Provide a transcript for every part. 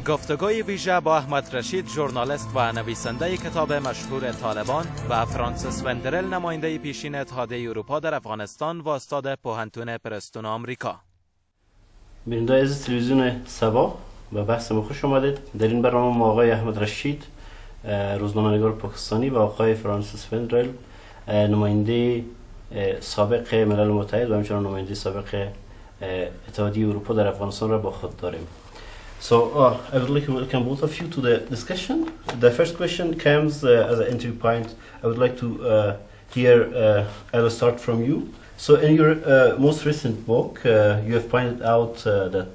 گفتگوی ویژه با احمد رشید، ژورنالیست و نویسنده کتاب مشهور طالبان، و فرانسیس وندرل، نماینده پیشین اتحادیه اروپا در افغانستان و استاد پوهنتون پرستون آمریکا. بیننده عزیز تلویزیون سبا و بحث ما خوش آمدید. در این برنامه ما آقای احمد رشید، روزنامه‌نگار پاکستانی، و آقای فرانسیس وندرل، نماینده سابق ملل متحد و همچنین نماینده سابق اتحادیه اروپا در افغانستان را با خود داریم. So I would like to welcome both of you to the discussion. The first question comes as an entry point. I would like to hear, I will start from you. So in your most recent book, you have pointed out that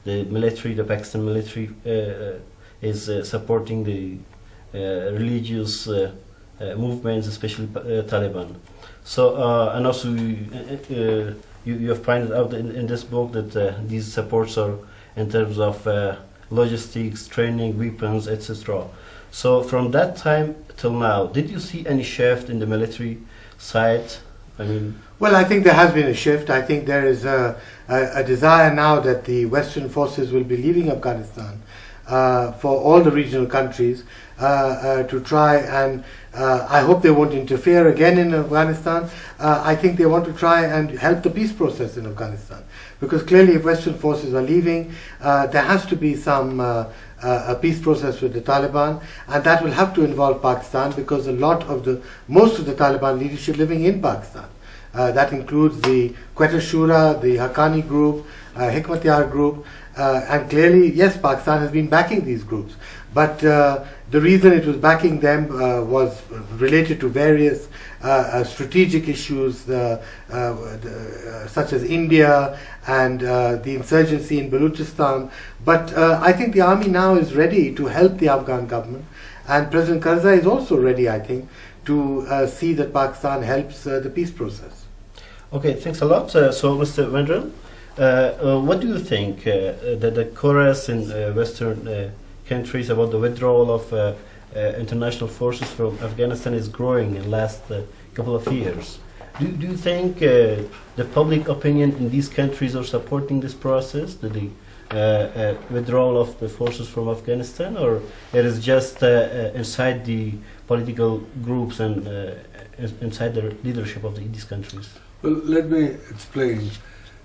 the military, the Pakistan military, is supporting the religious movements, especially Taliban. So and also you have pointed out in this book that these supports are in terms of logistics, training, weapons, etc. So from that time till now, did you see any shift in the military side? Well, I think there has been a shift. I think there is a desire now that the Western forces will be leaving Afghanistan for all the regional countries to try and I hope they won't interfere again in Afghanistan. I think they want to try and help the peace process in Afghanistan, because clearly if Western forces are leaving, there has to be some a peace process with the Taliban, and that will have to involve Pakistan, because most of the Taliban leadership living in Pakistan. That includes the Quetta Shura, the Haqqani group, Hikmatyar group, and clearly, yes, Pakistan has been backing these groups. But the reason it was backing them was related to various strategic issues, such as India and the insurgency in Balochistan. But I think the army now is ready to help the Afghan government, and President Karzai is also ready, I think, to see that Pakistan helps the peace process. Okay, thanks a lot. So, Mr. Wendral, what do you think that the chorus in Western countries about the withdrawal of international forces from Afghanistan is growing in the last couple of years? Do you think the public opinion in these countries are supporting this process, the withdrawal of the forces from Afghanistan, or it is just inside the political groups and inside the leadership of these countries? Well, let me explain.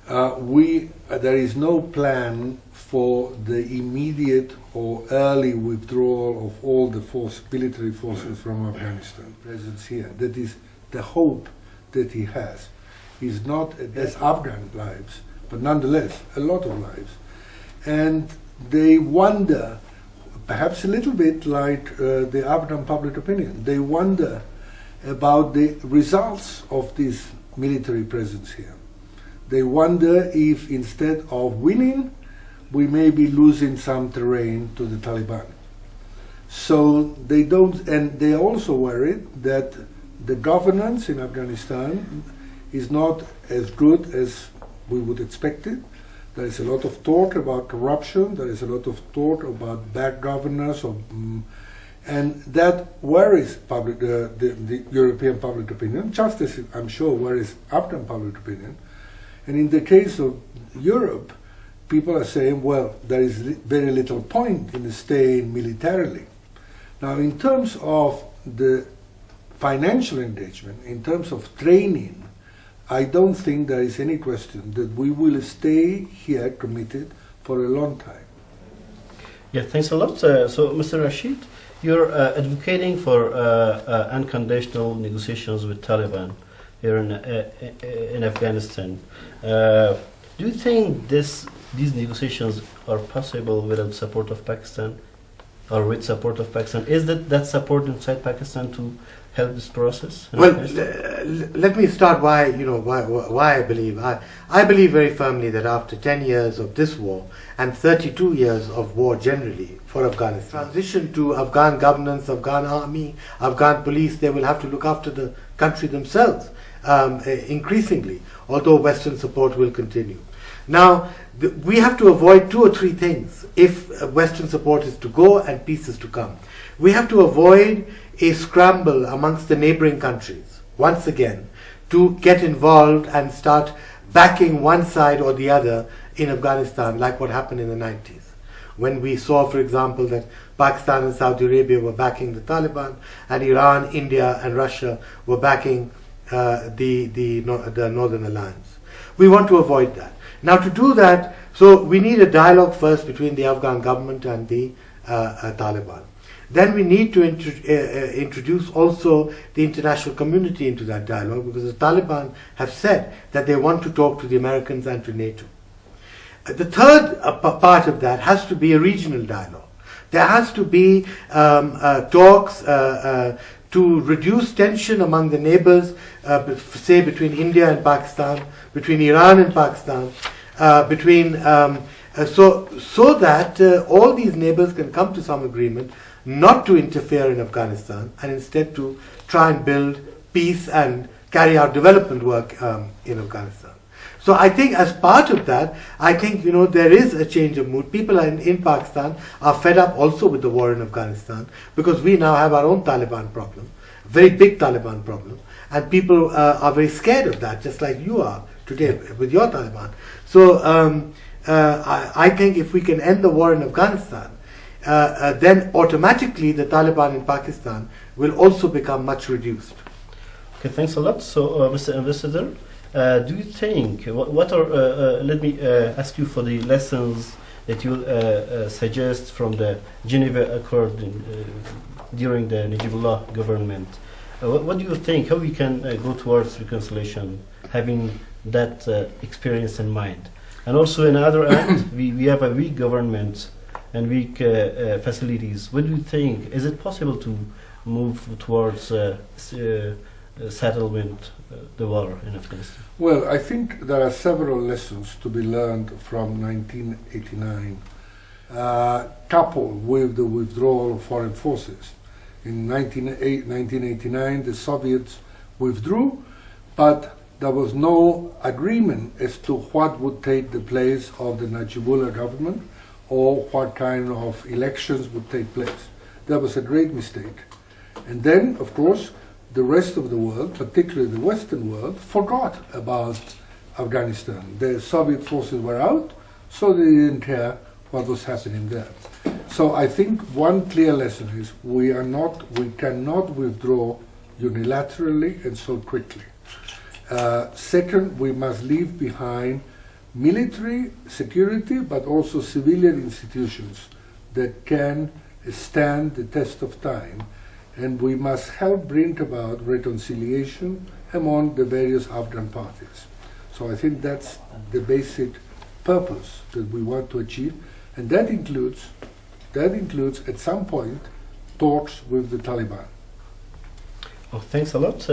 There is no plan for the immediate or early withdrawal of all the military forces from Afghanistan. Presence here. That is the hope that he has. Is not as Afghan lives, but nonetheless a lot of lives. And they wonder, perhaps a little bit like the Afghan public opinion, they wonder about the results of this military presence here. They wonder if instead of winning, we may be losing some terrain to the Taliban. So they don't, and they are also worried that the governance in Afghanistan is not as good as we would expect it. There is a lot of talk about corruption, there is a lot of talk about bad governance, and that worries the European public opinion, just as I'm sure worries Afghan public opinion. And in the case of Europe, people are saying, well, there is very little point in staying militarily. Now, in terms of the financial engagement, in terms of training, I don't think there is any question that we will stay here committed for a long time. Yeah, thanks a lot. So, Mr. Rashid, you're advocating for unconditional negotiations with Taliban here in Afghanistan. Do you think these negotiations are possible without support of Pakistan, or with support of Pakistan? Is that support inside Pakistan to help this process? Well, let me start why I believe. I believe very firmly that after 10 years of this war and 32 years of war generally for Afghanistan, transition to Afghan governance, Afghan army, Afghan police, they will have to look after the country themselves increasingly, although Western support will continue. Now, we have to avoid 2 or 3 things if Western support is to go and peace is to come. We have to avoid a scramble amongst the neighboring countries, once again, to get involved and start backing one side or the other in Afghanistan, like what happened in the 90s. when we saw, for example, that Pakistan and Saudi Arabia were backing the Taliban, and Iran, India, and Russia were backing the Northern Alliance. We want to avoid that. Now, to do that, so we need a dialogue first between the Afghan government and the Taliban. Then we need to introduce also the international community into that dialogue, because the Taliban have said that they want to talk to the Americans and to NATO. The third part of that has to be a regional dialogue. There has to be talks to reduce tension among the neighbors, say between India and Pakistan, between Iran and Pakistan, so that all these neighbors can come to some agreement not to interfere in Afghanistan, and instead to try and build peace and carry out development work in Afghanistan. So I think as part of that, I think, there is a change of mood. People in Pakistan are fed up also with the war in Afghanistan, because we now have our own Taliban problem, a very big Taliban problem, and people are very scared of that, just like you are today with your Taliban. So I think if we can end the war in Afghanistan, then automatically the Taliban in Pakistan will also become much reduced. Okay, thanks a lot. So, Mr. Ambassador, do you think, what are, let me ask you for the lessons that you suggest from the Geneva Accord during the Najibullah government? What do you think, how we can go towards reconciliation, having that experience in mind? And also, on the other hand, we have a weak government and weak facilities. What do you think? Is it possible to move towards settlement, the war in Afghanistan? Well, I think there are several lessons to be learned from 1989, coupled with the withdrawal of foreign forces. In 1989, the Soviets withdrew, but there was no agreement as to what would take the place of the Najibullah government, or what kind of elections would take place. That was a great mistake. And then, of course, the rest of the world, particularly the Western world, forgot about Afghanistan. The Soviet forces were out, so they didn't care what was happening there. So I think one clear lesson is we cannot withdraw unilaterally and so quickly. Second, we must leave behind military security, but also civilian institutions that can stand the test of time, and we must help bring about reconciliation among the various Afghan parties. So I think that's the basic purpose that we want to achieve, and that includes at some point talks with the Taliban. Oh, thanks a lot.